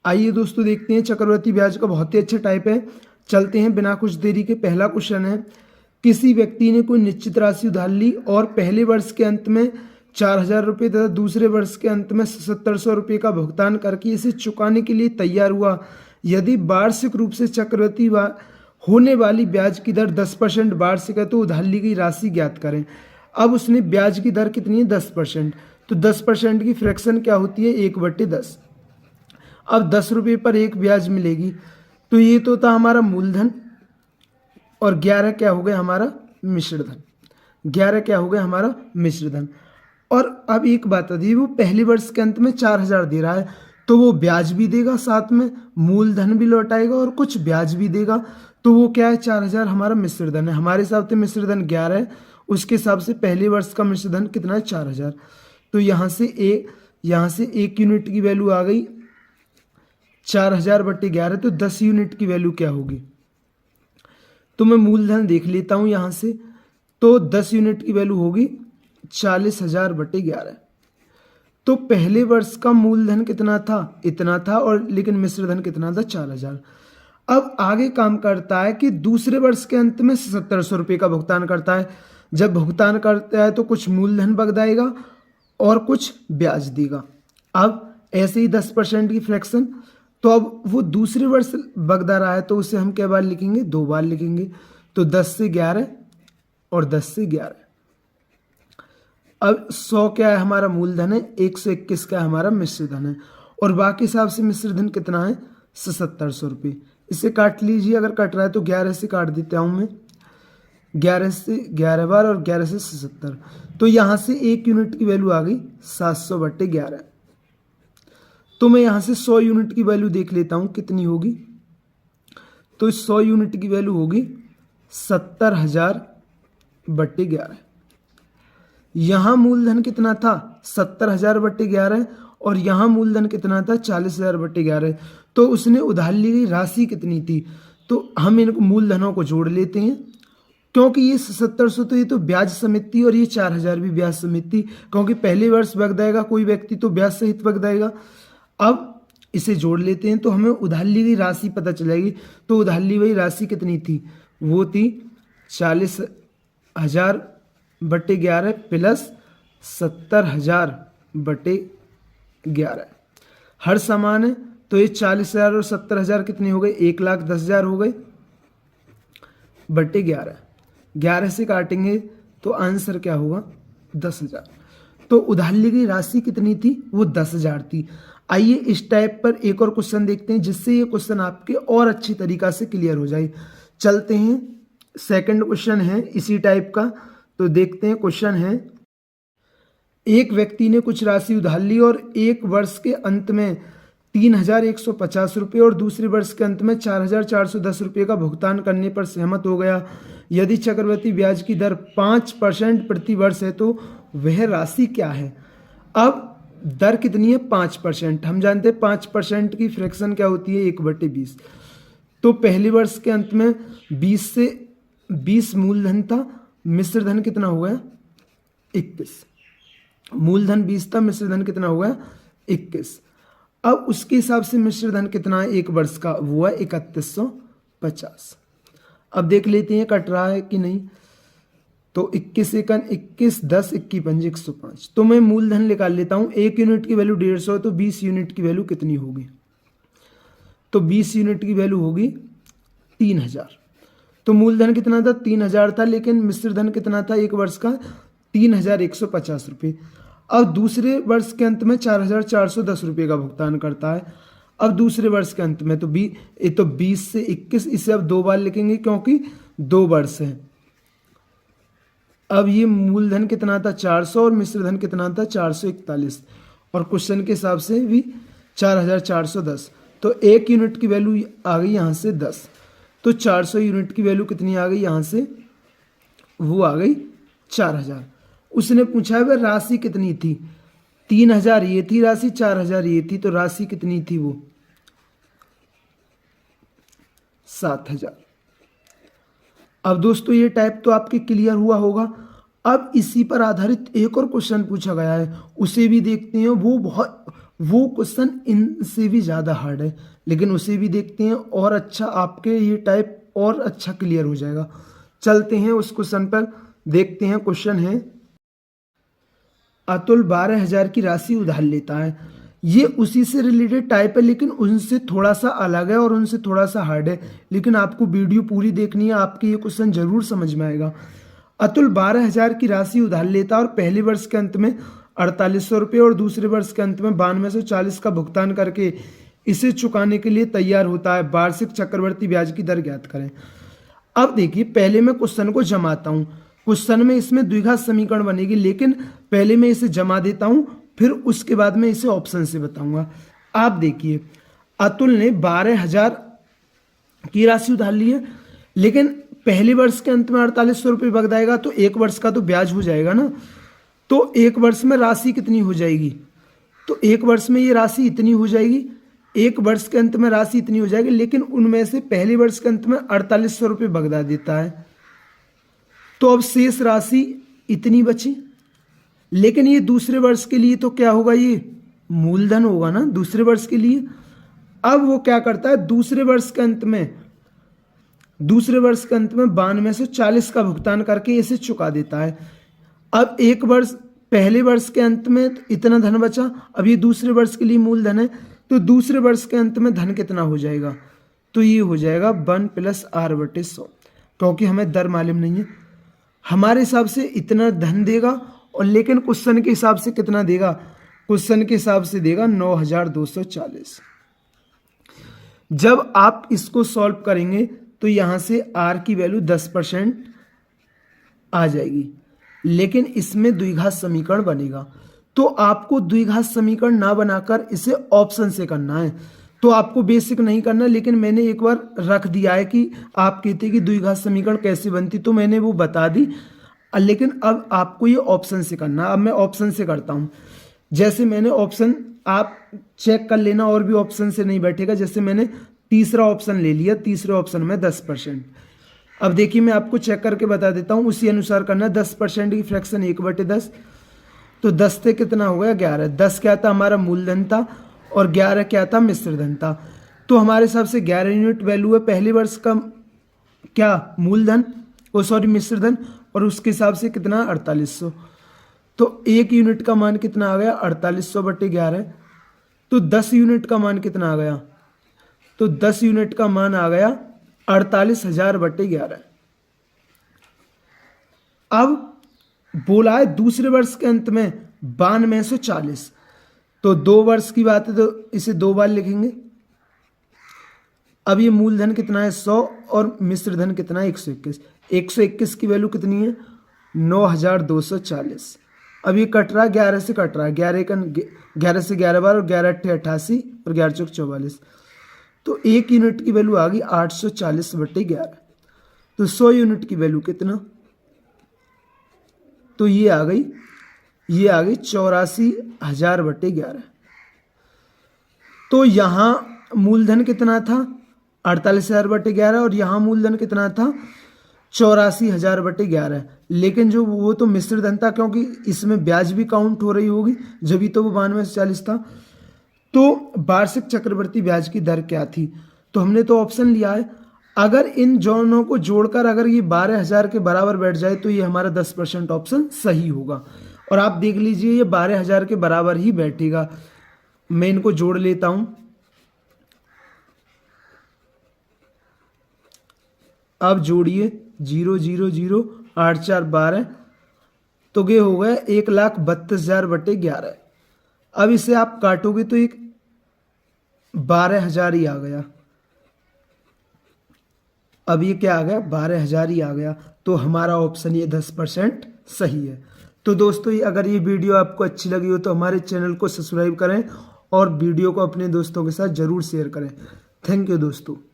आइए दोस्तों देखते हैं चक्रवृद्धि ब्याज का बहुत ही अच्छा टाइप है। चलते हैं बिना कुछ देरी के। पहला क्वेश्चन है, किसी व्यक्ति ने कोई निश्चित राशि उधार ली और पहले वर्ष के अंत में 4,000 रुपये तथा दूसरे वर्ष के अंत में 7,700 रुपये का भुगतान करके इसे चुकाने के लिए तैयार हुआ। यदि वार्षिक रूप से चक्रवृद्धि होने वाली ब्याज की दर 10% वार्षिक है तो उधार ली गई राशि ज्ञात करें। अब उसने ब्याज की दर कितनी है? 10%। तो 10% की फ्रैक्शन क्या होती है? 1/10। अब 10 रुपये पर एक ब्याज मिलेगी। तो ये तो था हमारा मूलधन और 11 क्या हो गया? हमारा मिश्र धन। 11 क्या हो गया? हमारा मिश्र धन। और अब एक बात आती है, वो पहले वर्ष के अंत में 4,000 दे रहा है तो वो ब्याज भी देगा, साथ में मूलधन भी लौटाएगा और कुछ ब्याज भी देगा। तो वो क्या है? 4,000 हमारा मिश्र धन है। हमारे हिसाब से मिश्र धन 11 है, उसके हिसाब से पहले वर्ष का मिश्र धन कितना है? 4,000। तो यहाँ से 1 यूनिट की वैल्यू आ गई 4,000/11। तो 10 यूनिट की वैल्यू क्या होगी? तो मैं मूलधन देख लेता हूँ यहाँ से। तो 10 यूनिट की वैल्यू होगी 40,000/11। तो पहले वर्ष का मूलधन कितना था? इतना था, और लेकिन मिश्र धन कितना था? 4,000। अब आगे काम करता है कि दूसरे वर्ष के अंत में 7,700 रुपये का भुगतान करता है। जब भुगतान करता है तो कुछ मूलधन बगदाएगा और कुछ ब्याज देगा। अब ऐसे ही 10% की फ्रैक्शन। तो अब वो दूसरे वर्ष बगदा रहा है तो उसे हम क्या बार लिखेंगे? 2 बार लिखेंगे। तो 10 से 11 और 10 से 11। अब 100 क्या है? हमारा मूलधन है। 121 क्या है? हमारा मिश्र धन है। और बाकी हिसाब से मिश्र धन कितना है? 7,700 रुपये। इसे काट लीजिए, अगर कट रहा है तो 11 से काट देता हूँ मैं। 11 से 11 बार और 11 से 77। तो यहाँ से 1 यूनिट की वैल्यू आ गई 700/11। तो मैं यहाँ से 100 यूनिट की वैल्यू देख लेता हूँ कितनी होगी। तो 100 यूनिट की वैल्यू होगी 70,000/11। यहाँ मूलधन कितना था? 70,000/11 और यहाँ मूलधन कितना था? 40,000/11। तो उसने उधार ली गई राशि कितनी थी? तो हम इनको मूलधनों को जोड़ लेते हैं, क्योंकि ये 7,700 तो ये तो ब्याज समेत थी और ये 4,000 भी ब्याज समेत थी, क्योंकि पहले वर्ष बगदाएगा कोई व्यक्ति तो ब्याज सहित बगदाएगा। अब इसे जोड़ लेते हैं तो हमें उधार ली गई राशि पता चलेगी। तो उधार ली गई राशि कितनी थी? वो थी 40,000/11 प्लस 70,000/11। हर समान है तो ये 40,000 और 70,000 कितने हो गए? 1,10,000 हो गए /11। 11 से काटेंगे तो आंसर क्या होगा? 10,000। तो उधार ली गई राशि कितनी थी? वो 10,000 थी। आइए इस टाइप पर एक और क्वेश्चन देखते हैं, जिससे ये क्वेश्चन आपके और अच्छी तरीका से क्लियर हो जाए। चलते हैं, सेकंड क्वेश्चन है इसी टाइप का। तो देखते हैं, क्वेश्चन है, एक व्यक्ति ने कुछ राशि उधार ली और एक वर्ष के अंत में 3,150 रुपये और दूसरे वर्ष के अंत में 4,410 रुपये का भुगतान करने पर सहमत हो गया। यदि चक्रवृद्धि ब्याज की दर 5% प्रति वर्ष है तो वह राशि क्या है? अब दर कितनी है? 5%। हम जानते हैं 5% की फ्रैक्शन क्या होती है? 1/20। तो पहले वर्ष के अंत में 20 मूलधन था, मिश्र धन कितना हो गया? 21। मूलधन 20 था, मिश्र धन कितना हो गया? 21। अब उसके हिसाब से मिश्र धन कितना है एक वर्ष का? वो है 3,150। अब देख लेते हैं कट रहा है कि नहीं। तो 21 एकन 21, 10 21 पंजे 105। तो मैं मूलधन निकाल लेता हूँ। 1 यूनिट की वैल्यू 150 है तो 20 यूनिट की वैल्यू कितनी होगी? तो 20 यूनिट की वैल्यू होगी 3,000। तो मूलधन कितना था? 3,000 था, लेकिन मिश्र धन कितना था एक वर्ष का? 3,150 रुपये। अब दूसरे वर्ष के अंत में 4,410 रुपये का भुगतान करता है। अब दूसरे वर्ष के अंत में तो 20 से 21, इसे अब 2 बार लिखेंगे क्योंकि 2 वर्ष है। अब ये मूलधन कितना था? 400 और मिश्र धन कितना था? 441। और क्वेश्चन के हिसाब से भी 4,410। तो 1 यूनिट की वैल्यू आ गई यहाँ से 10। तो 400 यूनिट की वैल्यू कितनी आ गई यहाँ से? वो आ गई 4,000। उसने पूछा है वह राशि कितनी थी? 3,000 ये थी राशि, 4,000 ये थी, तो राशि कितनी थी? वो 7,000। अब दोस्तों ये टाइप तो आपके क्लियर हुआ होगा। अब इसी पर आधारित एक और क्वेश्चन पूछा गया है, उसे भी देखते हैं। वो क्वेश्चन इनसे भी ज़्यादा हार्ड है, लेकिन उसे भी देखते हैं और अच्छा आपके ये टाइप और अच्छा क्लियर हो जाएगा। चलते हैं उस क्वेश्चन पर, देखते हैं। क्वेश्चन है अतुल 12,000 की राशि उधार लेता है। ये उसी से रिलेटेड टाइप है, लेकिन उनसे थोड़ा सा अलग है और उनसे थोड़ा सा हार्ड है, लेकिन आपको वीडियो पूरी देखनी है, आपके ये क्वेश्चन जरूर समझ में आएगा। अतुल 12,000 की राशि उधार लेता है और पहले वर्ष के अंत में 4800 रुपये और दूसरे वर्ष के अंत में 9240 का भुगतान करके इसे चुकाने के लिए तैयार होता है। वार्षिक चक्रवृद्धि ब्याज की दर ज्ञात करें। अब देखिए, पहले मैं क्वेश्चन को जमाता हूं। क्वेश्चन में इसमें द्विघात समीकरण बनेगी, लेकिन पहले मैं इसे जमा देता हूं, फिर उसके बाद मैं इसे ऑप्शन से बताऊंगा। आप देखिए, अतुल ने 12,000 की राशि उधार ली है, लेकिन पहले वर्ष के अंत में 4800 रुपये बगदाएगा, तो एक वर्ष का तो ब्याज हो जाएगा ना। तो एक वर्ष में राशि कितनी हो जाएगी? तो एक वर्ष में ये राशि इतनी हो जाएगी, एक वर्ष के अंत में राशि इतनी हो जाएगी, लेकिन उनमें से पहले वर्ष के अंत में 4800 रुपये बगदा देता है। तो अब शेष राशि इतनी बची, लेकिन ये दूसरे वर्ष के लिए तो क्या होगा, ये मूलधन होगा ना दूसरे वर्ष के लिए। अब वो क्या करता है, दूसरे वर्ष के अंत में 9240 का भुगतान करके इसे चुका देता है। अब एक वर्ष, पहले वर्ष के अंत में इतना धन बचा, अब ये दूसरे वर्ष के लिए मूलधन है, तो दूसरे वर्ष के अंत में धन कितना हो जाएगा? तो ये हो जाएगा 1 + r/100, क्योंकि हमें दर मालूम नहीं है। हमारे हिसाब से इतना धन देगा, और लेकिन क्वेश्चन के हिसाब से कितना देगा? क्वेश्चन के हिसाब से देगा 9240। जब आप इसको सॉल्व करेंगे तो यहां से r की वैल्यू 10% आ जाएगी, लेकिन इसमें द्विघात समीकरण बनेगा। तो आपको द्विघात समीकरण ना बनाकर इसे ऑप्शन से करना है। तो आपको बेसिक नहीं करना, लेकिन मैंने एक बार रख दिया है कि आप कहते कि द्विघात समीकरण कैसे बनती, तो मैंने वो बता दी, लेकिन अब आपको ये ऑप्शन से करना। अब मैं ऑप्शन से करता हूँ। जैसे मैंने ऑप्शन, आप चेक कर लेना और भी ऑप्शन से नहीं बैठेगा। जैसे मैंने तीसरा ऑप्शन ले लिया, तीसरे ऑप्शन में 10%। अब देखिए, मैं आपको चेक करके बता देता हूँ, उसी अनुसार करना। 10% की फ्रैक्शन 1/10, तो 10 से कितना हो गया? 11। 10 क्या था? हमारा मूलधन था, और 11 क्या था? मिश्रधन था। तो हमारे हिसाब से 11 यूनिट वैल्यू है पहले वर्ष का, क्या मूलधन, मिश्रधन, और उसके हिसाब से कितना? 4800। तो एक यूनिट का मान कितना आ गया? 4800/11। तो 10 यूनिट का मान कितना आ गया? तो 10 यूनिट का मान आ गया 48,000/11। अब बोला है दूसरे वर्ष के अंत में 9240, तो 2 वर्ष की बात है, तो इसे 2 बार लिखेंगे। अब ये मूलधन कितना है? 100, और मिश्रधन कितना है? 121। 121 की वैल्यू कितनी है? 9240। अब ये कट रहा है, 11 से कट रहा है, 11 से 11 बार, और 11 × 88, और 11 × 44। तो एक यूनिट की वैल्यू आ गई 840/11। तो 100 यूनिट की वैल्यू कितना? तो ये आ गई 84,000/11। तो यहां मूलधन कितना था? 48,000/11, और यहां मूलधन कितना था? 84,000/11। लेकिन जो वो तो मिश्रधन था, क्योंकि इसमें ब्याज भी काउंट हो रही होगी, जब तो वो 9240 था। तो वार्षिक चक्रवृद्धि ब्याज की दर क्या थी? तो हमने तो ऑप्शन लिया है। अगर इन दोनों को जोड़कर अगर ये 12,000 के बराबर बैठ जाए, तो ये हमारा 10% ऑप्शन सही होगा। और आप देख लीजिए, ये 12,000 के बराबर ही बैठेगा। मैं इनको जोड़ लेता हूं। अब जोड़िए, 0 0 0 8 4 12, तो ये हो गया 1,32,000/11। अब इसे आप काटोगे तो एक 12,000 ही आ गया। अब ये क्या आ गया? 12,000 ही आ गया। तो हमारा ऑप्शन ये 10% सही है। तो दोस्तों, अगर ये वीडियो आपको अच्छी लगी हो तो हमारे चैनल को सब्सक्राइब करें, और वीडियो को अपने दोस्तों के साथ जरूर शेयर करें। थैंक यू दोस्तों।